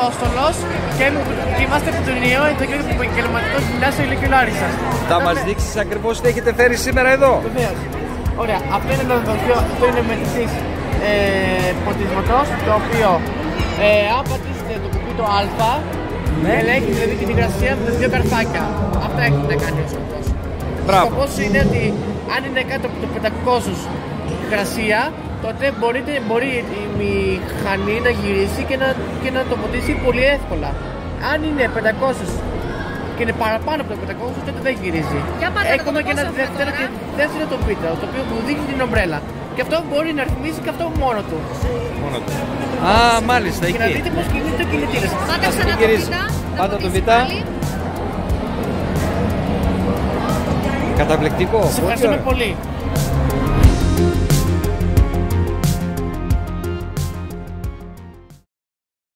Απόστολος και είμαστε από το Ινιό, εδώ και το επαγγελματικό γυμνάσιο Ηλικίου Λάρισσας. Θα μας δείξεις ακριβώς τι έχετε φέρει σήμερα εδώ. Βεβαίως. Ωραία, αυτό είναι το δοχείο, αυτό είναι μετρητής ποτισματός, το οποίο αν πατήσετε το κουμπί το α, ελέγχει δηλαδή την υγρασία με δύο καρφάκια. Αυτά έχει να κάνει ο σκοπός. Ο σκοπός είναι ότι αν είναι κάτω από το 500 υγρασία, τότε μπορεί η μηχανή να γυρίσει και να το ποτίσει πολύ εύκολα. Αν είναι 500 και είναι παραπάνω από το 500, τότε δεν γυρίζει. Έχουμε και ένα δεύτερο το πίτρα, το οποίο μου δείχνει την ομπρέλα. Και αυτό μπορεί να ρυθμίσει και αυτό μόνο του. Α, μάλιστα, εκεί. Και να δείτε πώς κινείται το κινητήρας. Πάτε ξανά το β. Πάτε το β. Καταπληκτικό. Σας ευχαριστούμε πολύ.